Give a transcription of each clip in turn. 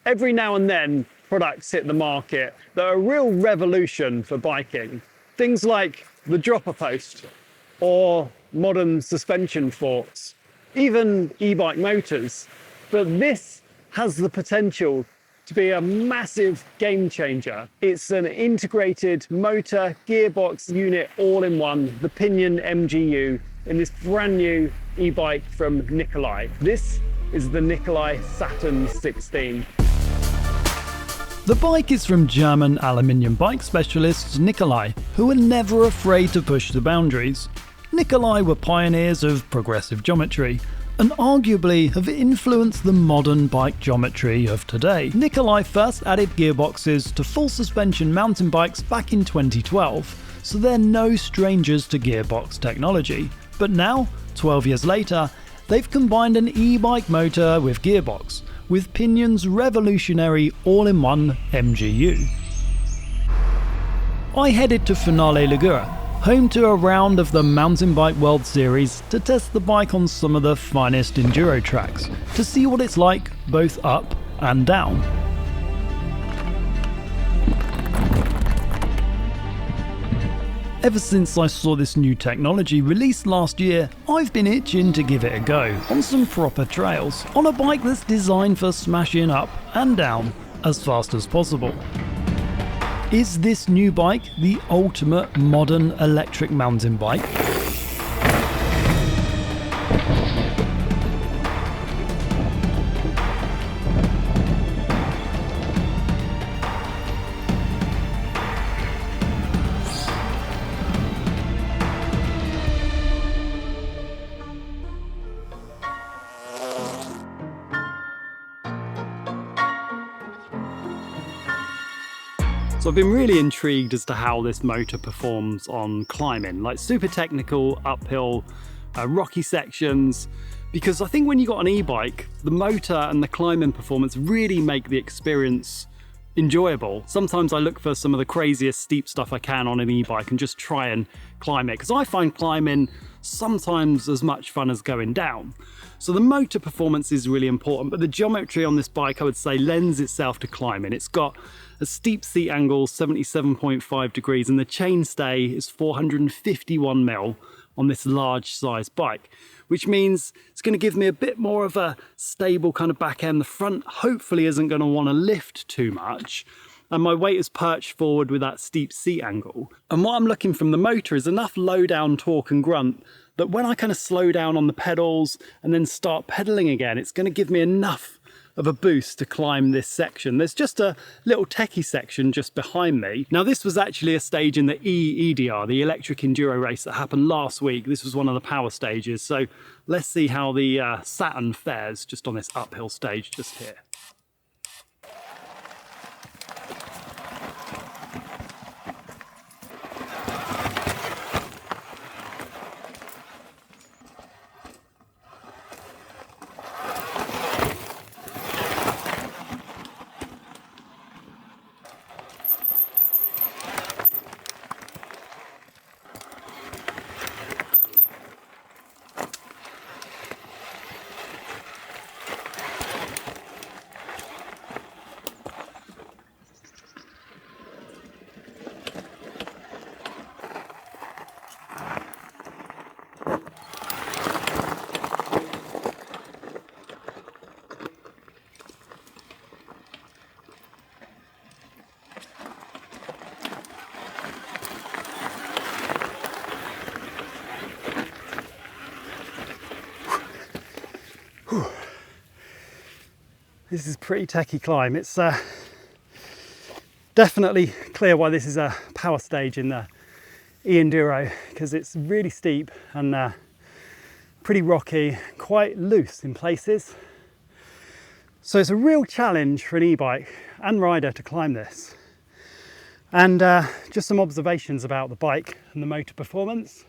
Every now and then, products hit the market that are a real revolution for biking. Things like the dropper post or modern suspension forks, even e-bike motors. But this has the potential to be a massive game changer. It's an integrated motor gearbox unit all in one, the Pinion MGU, in this brand new e-bike from Nicolai. This is the Nicolai Saturn 16. The bike is from German aluminium bike specialists Nicolai, who were never afraid to push the boundaries. Nicolai were pioneers of progressive geometry, and arguably have influenced the modern bike geometry of today. Nicolai first added gearboxes to full suspension mountain bikes back in 2012, so they're no strangers to gearbox technology. But now, 12 years later, they've combined an e-bike motor with gearbox, with Pinion's revolutionary all-in-one MGU. I headed to Finale Ligure, home to a round of the Mountain Bike World Series, to test the bike on some of the finest enduro tracks, to see what it's like both up and down. Ever since I saw this new technology released last year, I've been itching to give it a go, on some proper trails, on a bike that's designed for smashing up and down as fast as possible. Is this new bike the ultimate modern electric mountain bike? So I've been really intrigued as to how this motor performs on climbing, like super technical, uphill, rocky sections, because I think when you've got an e-bike, the motor and the climbing performance really make the experience enjoyable. Sometimes I look for some of the craziest steep stuff I can on an e-bike and just try and climb it, because I find climbing sometimes as much fun as going down. So the motor performance is really important, but the geometry on this bike, I would say, lends itself to climbing. It's got a steep seat angle, 77.5 degrees, and the chainstay is 451 mil on this large size bike, which means it's going to give me a bit more of a stable kind of back end. The front hopefully isn't going to want to lift too much, and my weight is perched forward with that steep seat angle. And what I'm looking from the motor is enough low down torque and grunt that when I kind of slow down on the pedals and then start pedaling again, it's going to give me enough of a boost to climb this section. There's just a little techie section just behind me. Now this was actually a stage in the EDR, the electric enduro race that happened last week. This was one of the power stages. So let's see how the Saturn fares just on this uphill stage just here. This is a pretty techie climb. It's definitely clear why this is a power stage in the e-enduro, because it's really steep and pretty rocky, quite loose in places. So it's a real challenge for an e-bike and rider to climb this. And just some observations about the bike and the motor performance.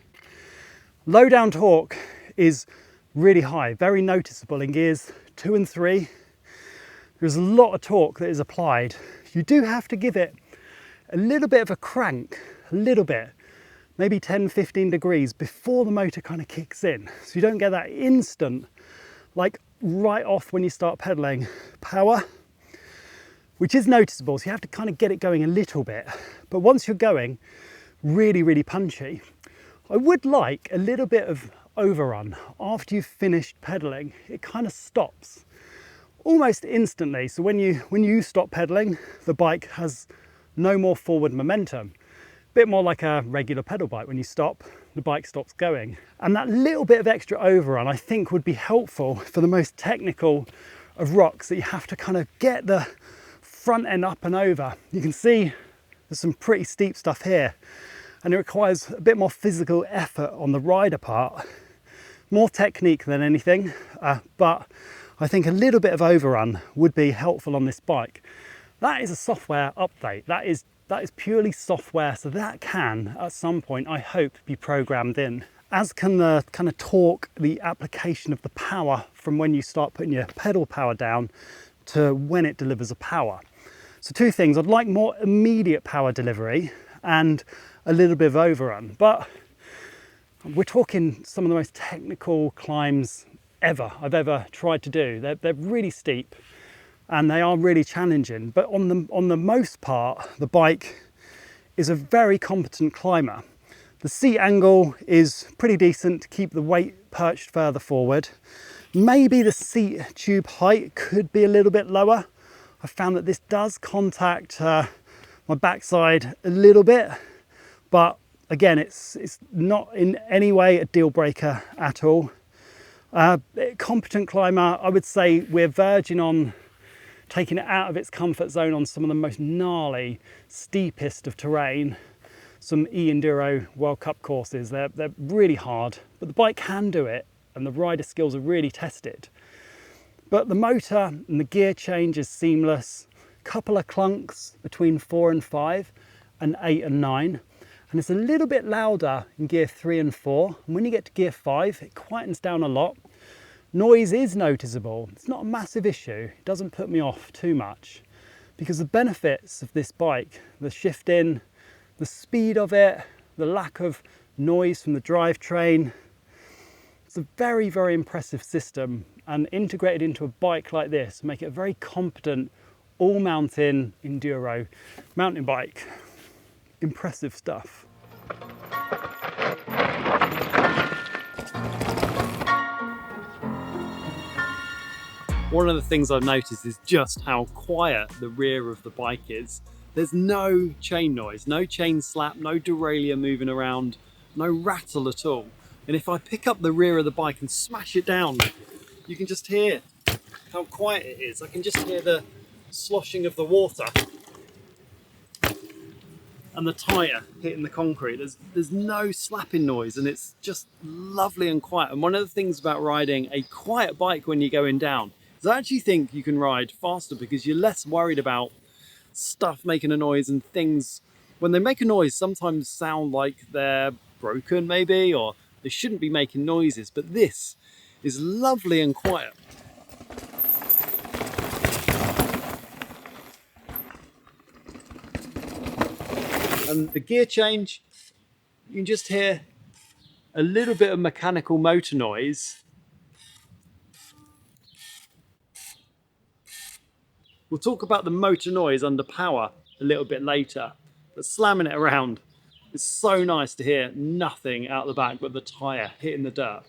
Low down torque is really high, very noticeable in gears 2 and 3. There's a lot of torque that is applied. You do have to give it a little bit of a crank, a little bit, maybe 10-15 degrees before the motor kind of kicks in. So you don't get that instant, like right off when you start pedaling, power. which is noticeable. So you have to kind of get it going a little bit. But once you're going, really, really punchy. I would like a little bit of overrun after you've finished pedaling. It kind of stops almost instantly. So when you stop pedaling, the bike has no more forward momentum. A bit more like a regular pedal bike. When you stop, the bike stops going. And that little bit of extra overrun, I think, would be helpful for the most technical of rocks that you have to kind of get the front end up and over. You can see there's some pretty steep stuff here, and it requires a bit more physical effort on the rider part, more technique than anything, but I think a little bit of overrun would be helpful on this bike. That is a software update. That is purely software, so that can, at some point, I hope, be programmed in. As can the kind of torque, the application of the power from when you start putting your pedal power down to when it delivers a power. So two things, I'd like more immediate power delivery and a little bit of overrun, but we're talking some of the most technical climbs I've ever tried to do. They're really steep and they are really challenging, but on the most part, the bike is a very competent climber. The seat angle is pretty decent to keep the weight perched further forward. Maybe the seat tube height could be a little bit lower. I found that this does contact my backside a little bit, but again, it's not in any way a deal breaker at all. Competent climber, I would say we're verging on taking it out of its comfort zone on some of the most gnarly, steepest of terrain. Some e-enduro World Cup courses, they're really hard, but the bike can do it and the rider skills are really tested. But the motor and the gear change is seamless. Couple of clunks between 4 and 5 and 8 and 9. And it's a little bit louder in gear 3 and 4. And when you get to gear 5, it quietens down a lot. Noise is noticeable. It's not a massive issue. It doesn't put me off too much because the benefits of this bike, the shifting, the speed of it, the lack of noise from the drivetrain, it's a very, very impressive system, and integrated into a bike like this, make it a very competent all-mountain enduro mountain bike. Impressive stuff. One of the things I've noticed is just how quiet the rear of the bike is. There's no chain noise, no chain slap, no derailleur moving around, no rattle at all. And if I pick up the rear of the bike and smash it down, you can just hear how quiet it is. I can just hear the sloshing of the water and the tyre hitting the concrete. There's no slapping noise, and it's just lovely and quiet. And one of the things about riding a quiet bike when you're going down is I actually think you can ride faster because you're less worried about stuff making a noise, and things, when they make a noise, sometimes sound like they're broken maybe, or they shouldn't be making noises, but this is lovely and quiet. And the gear change, you can just hear a little bit of mechanical motor noise. We'll talk about the motor noise under power a little bit later, but slamming it around, it's so nice to hear nothing out the back but the tyre hitting the dirt.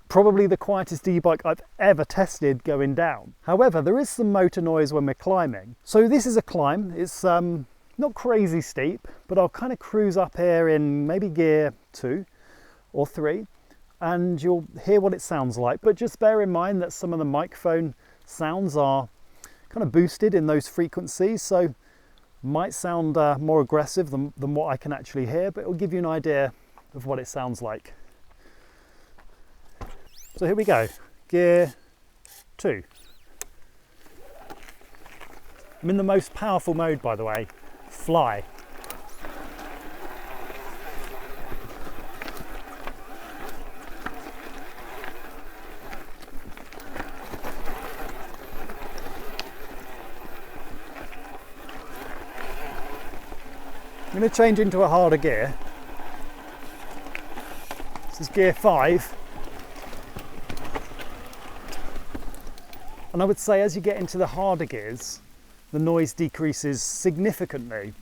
Probably the quietest e-bike I've ever tested going down. However, there is some motor noise when we're climbing. So this is a climb. It's not crazy steep, but I'll kind of cruise up here in maybe gear 2 or 3, and you'll hear what it sounds like. But just bear in mind that some of the microphone sounds are kind of boosted in those frequencies, so might sound more aggressive than what I can actually hear, but it'll give you an idea of what it sounds like. So here we go, gear 2. I'm in the most powerful mode, by the way, fly. I'm going to change into a harder gear. This is gear 5. And I would say as you get into the harder gears, the noise decreases significantly.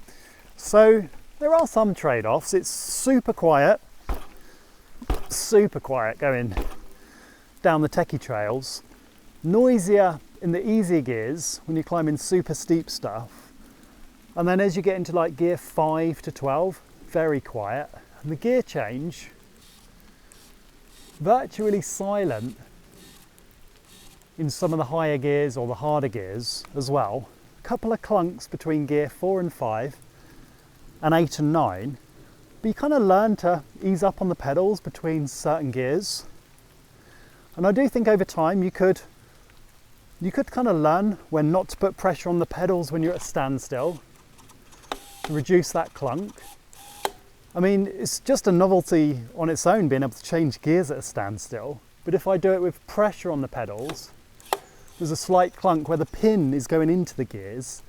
So there are some trade-offs. It's super quiet going down the techie trails, noisier in the easier gears when you're climbing super steep stuff, and then as you get into like gear 5 to 12, very quiet. And the gear change, virtually silent in some of the higher gears or the harder gears as well. A couple of clunks between gear 4 and 5 and 8 and 9, but you kind of learn to ease up on the pedals between certain gears. And I do think over time you could kind of learn when not to put pressure on the pedals when you're at a standstill to reduce that clunk. I mean, it's just a novelty on its own being able to change gears at a standstill, but if I do it with pressure on the pedals, there's a slight clunk where the pin is going into the gears,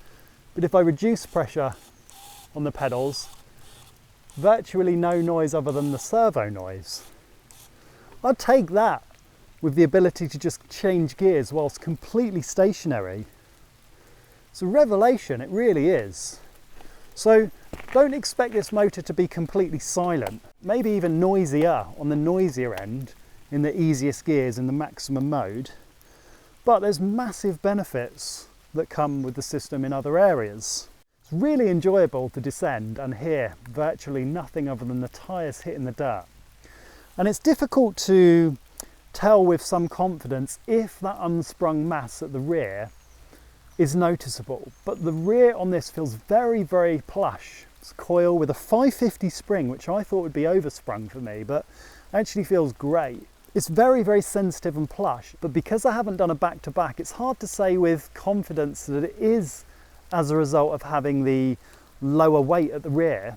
but if I reduce pressure on the pedals, virtually no noise other than the servo noise. I'd take that with the ability to just change gears whilst completely stationary. It's a revelation, it really is. So don't expect this motor to be completely silent, maybe even noisier on the noisier end in the easiest gears in the maximum mode. But there's massive benefits that come with the system in other areas. It's really enjoyable to descend and hear virtually nothing other than the tyres hitting the dirt. And it's difficult to tell with some confidence if that unsprung mass at the rear is noticeable. But the rear on this feels very, very plush. It's coil with a 550 spring, which I thought would be oversprung for me, but actually feels great. It's very, very sensitive and plush, but because I haven't done a back-to-back, it's hard to say with confidence that it is as a result of having the lower weight at the rear.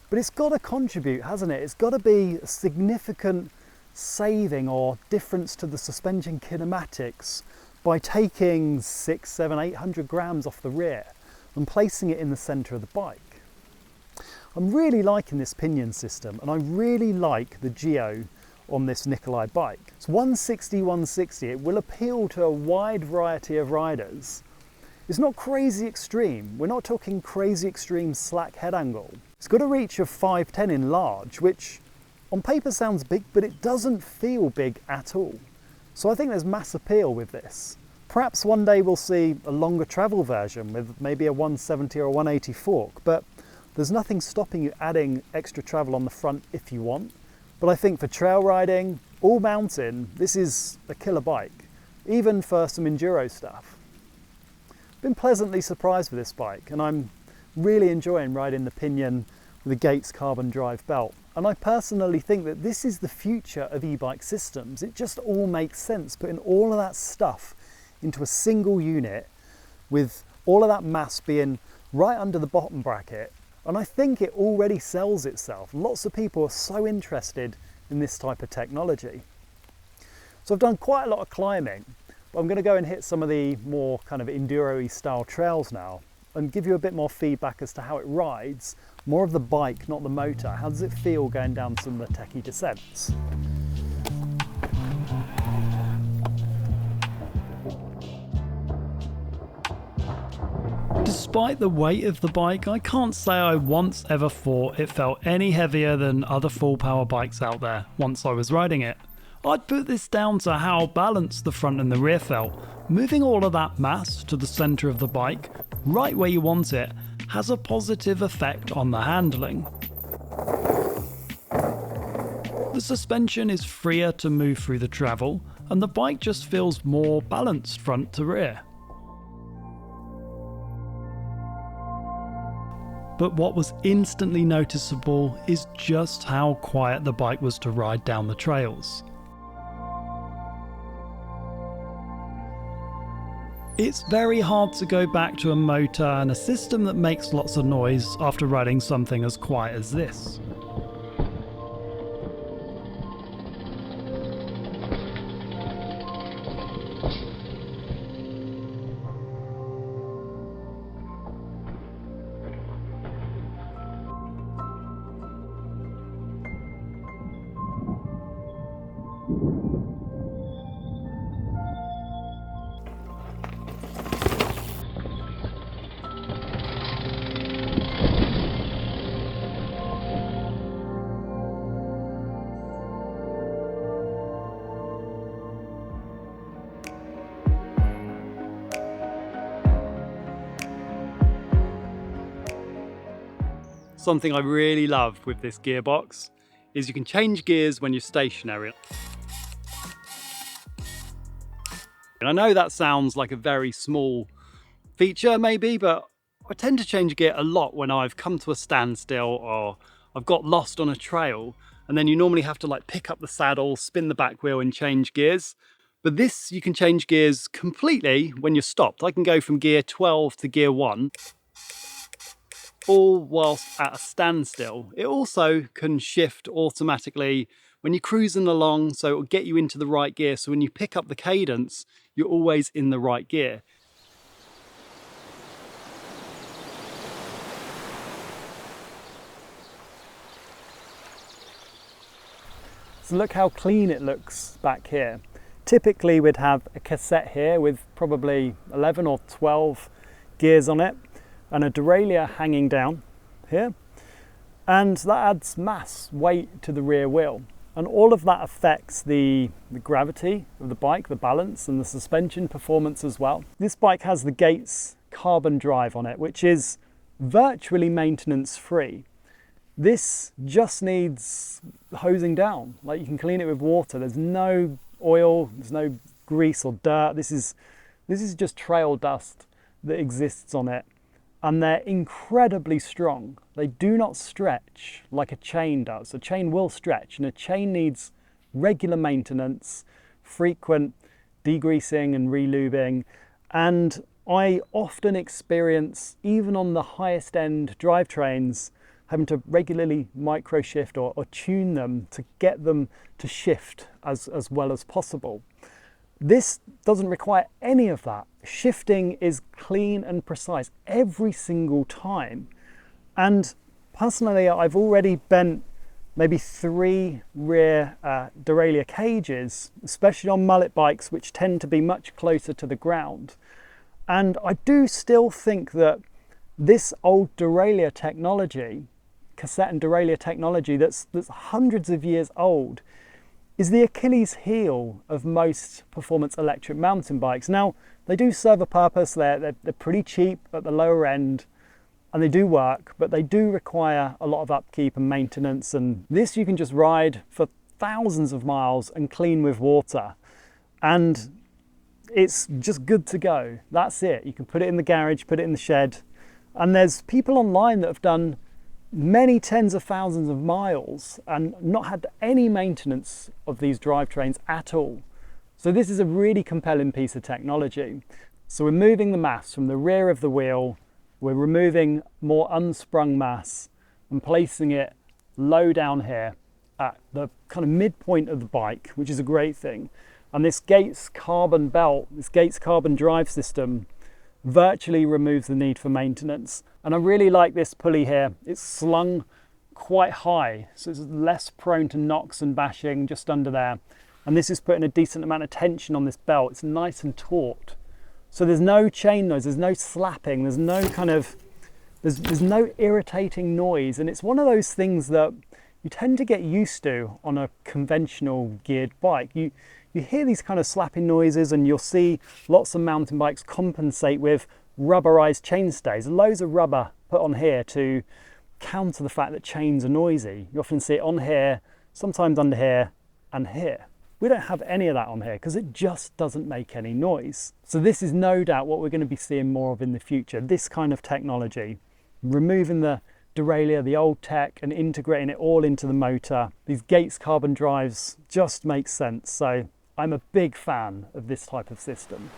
But it's got to contribute, hasn't it? It's got to be a significant saving or difference to the suspension kinematics by taking 600, 700, 800 grams off the rear and placing it in the center of the bike. I'm really liking this pinion system, and I really like the geo on this Nicolai bike. It's 160/160. It will appeal to a wide variety of riders. It's not crazy extreme. We're not talking crazy extreme slack head angle. It's got a reach of 510 in large, which on paper sounds big, but it doesn't feel big at all. So I think there's mass appeal with this. Perhaps one day we'll see a longer travel version with maybe a 170 or a 180 fork, but there's nothing stopping you adding extra travel on the front if you want. But I think for trail riding, all mountain, this is a killer bike, even for some enduro stuff. Been pleasantly surprised with this bike, and I'm really enjoying riding the Pinion with the Gates carbon drive belt. And I personally think that this is the future of e-bike systems. It just all makes sense, putting all of that stuff into a single unit with all of that mass being right under the bottom bracket. And I think it already sells itself. Lots of people are so interested in this type of technology. So I've done quite a lot of climbing, but I'm going to go and hit some of the more kind of enduro-y style trails now and give you a bit more feedback as to how it rides. More of the bike, not the motor. How does it feel going down some of the techie descents? Despite the weight of the bike, I can't say I once ever thought it felt any heavier than other full power bikes out there once I was riding it. I'd put this down to how balanced the front and the rear felt. Moving all of that mass to the centre of the bike, right where you want it, has a positive effect on the handling. The suspension is freer to move through the travel, and the bike just feels more balanced front to rear. But what was instantly noticeable is just how quiet the bike was to ride down the trails. It's very hard to go back to a motor and a system that makes lots of noise after riding something as quiet as this. Something I really love with this gearbox is you can change gears when you're stationary. And I know that sounds like a very small feature maybe, but I tend to change gear a lot when I've come to a standstill or I've got lost on a trail, and then you normally have to like pick up the saddle, spin the back wheel and change gears. But this, you can change gears completely when you're stopped. I can go from gear 12 to gear 1, all whilst at a standstill. It also can shift automatically when you're cruising along, so it'll get you into the right gear. So when you pick up the cadence, you're always in the right gear. So look how clean it looks back here. Typically we'd have a cassette here with probably 11 or 12 gears on it and a derailleur hanging down here. And that adds mass, weight to the rear wheel. And all of that affects the gravity of the bike, the balance and the suspension performance as well. This bike has the Gates carbon drive on it, which is virtually maintenance free. This just needs hosing down. Like, you can clean it with water. There's no oil, there's no grease or dirt. This is just trail dust that exists on it. And they're incredibly strong. They do not stretch like a chain does. A chain will stretch, and a chain needs regular maintenance, frequent degreasing and relubing. And I often experience, even on the highest end drivetrains, having to regularly micro shift or tune them to get them to shift as well as possible. This doesn't require any of that. Shifting is clean and precise every single time. And personally, I've already bent maybe 3 rear derailleur cages, especially on mullet bikes, which tend to be much closer to the ground. And I do still think that this old derailleur technology, cassette and derailleur technology that's hundreds of years old, is the Achilles heel of most performance electric mountain bikes. Now, they do serve a purpose. They're pretty cheap at the lower end, and they do work, but they do require a lot of upkeep and maintenance. And this you can just ride for thousands of miles and clean with water. And it's just good to go. That's it. You can put it in the garage, put it in the shed. And there's people online that have done many tens of thousands of miles and not had any maintenance of these drivetrains at all. So this is a really compelling piece of technology. So we're moving the mass from the rear of the wheel, we're removing more unsprung mass and placing it low down here at the kind of midpoint of the bike, which is a great thing. And this Gates carbon belt, this Gates carbon drive system, virtually removes the need for maintenance. And I really like this pulley here. It's slung quite high, so it's less prone to knocks and bashing just under there. And this is putting a decent amount of tension on this belt. It's nice and taut. So there's no chain noise, there's no slapping, there's no kind of, there's no irritating noise. And it's one of those things that you tend to get used to on a conventional geared bike. You hear these kind of slapping noises, and you'll see lots of mountain bikes compensate with rubberized chain stays. Loads of rubber put on here to counter the fact that chains are noisy. You often see it on here, sometimes under here and here. We don't have any of that on here because it just doesn't make any noise. So this is no doubt what we're going to be seeing more of in the future. This kind of technology, removing the derailleur, the old tech, and integrating it all into the motor. These Gates carbon drives just make sense. So I'm a big fan of this type of system.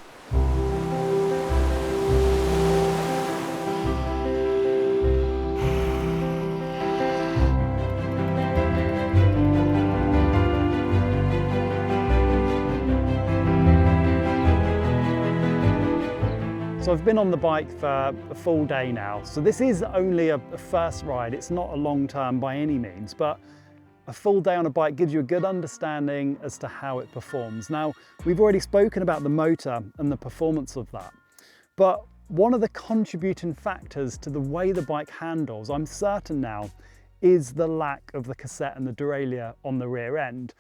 So I've been on the bike for a full day now. So this is only a first ride. It's not a long term by any means, but a full day on a bike gives you a good understanding as to how it performs. Now, we've already spoken about the motor and the performance of that, but one of the contributing factors to the way the bike handles, I'm certain now, is the lack of the cassette and the derailleur on the rear end.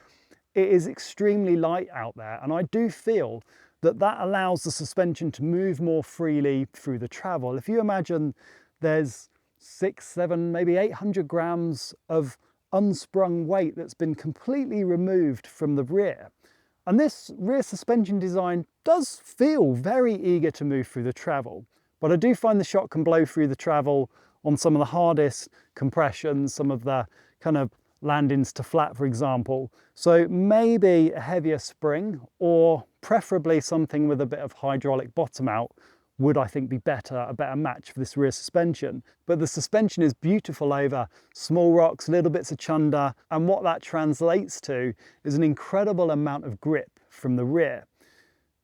It is extremely light out there, and I do feel that allows the suspension to move more freely through the travel. If you imagine there's 6, 7, maybe 800 grams of unsprung weight that's been completely removed from the rear. And this rear suspension design does feel very eager to move through the travel, but I do find the shock can blow through the travel on some of the hardest compressions, some of the kind of landings to flat, for example. So maybe a heavier spring, or preferably something with a bit of hydraulic bottom out, would I think be a better match for this rear suspension. But the suspension is beautiful over small rocks, little bits of chunder, and what that translates to is an incredible amount of grip from the rear.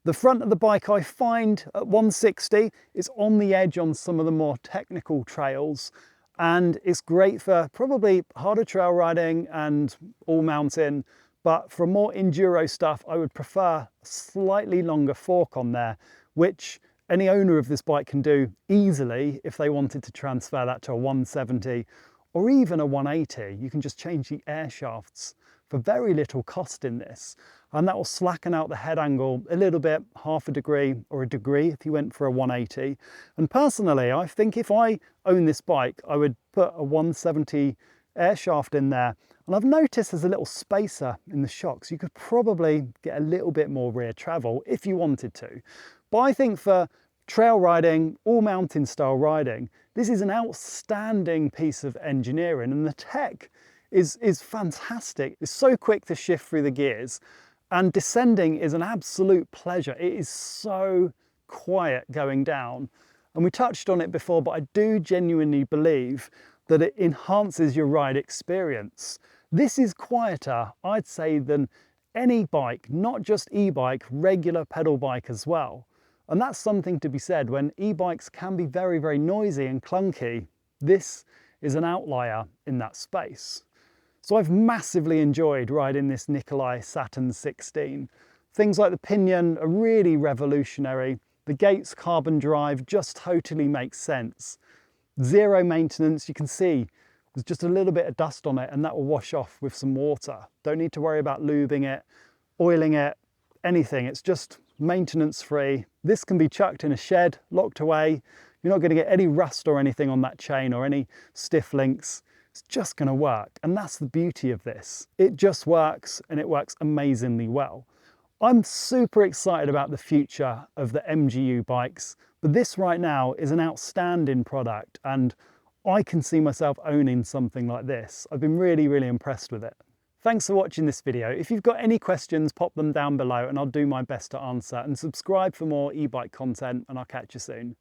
The front of the bike, I find at 160 is on the edge on some of the more technical trails, and it's great for probably harder trail riding and all mountain, but for more enduro stuff, I would prefer a slightly longer fork on there, which any owner of this bike can do easily if they wanted to transfer that to a 170 or even a 180. You can just change the air shafts for very little cost in this, and that will slacken out the head angle a little bit, half a degree or a degree if you went for a 180. And personally, I think if I own this bike, I would put a 170 air shaft in there. And I've noticed there's a little spacer in the shocks. You could probably get a little bit more rear travel if you wanted to. But I think for trail riding, all mountain style riding, this is an outstanding piece of engineering, and the tech is fantastic. It's so quick to shift through the gears, and descending is an absolute pleasure. It is so quiet going down. And we touched on it before, but I do genuinely believe that it enhances your ride experience. This is quieter, I'd say, than any bike, not just e-bike, regular pedal bike as well. And that's something to be said. When e-bikes can be very, very noisy and clunky, this is an outlier in that space. So I've massively enjoyed riding this Nicolai Saturn 16. Things like the Pinion are really revolutionary. The Gates carbon drive just totally makes sense. Zero maintenance. You can see there's just a little bit of dust on it, and that will wash off with some water. Don't need to worry about lubing it, oiling it, anything. It's just maintenance free. This can be chucked in a shed, locked away. You're not going to get any rust or anything on that chain or any stiff links. It's just going to work. And that's the beauty of this. It just works, and it works amazingly well. I'm super excited about the future of the MGU bikes, but this right now is an outstanding product, and I can see myself owning something like this. I've been really, really impressed with it. Thanks for watching this video. If you've got any questions, pop them down below and I'll do my best to answer, and subscribe for more e-bike content, and I'll catch you soon.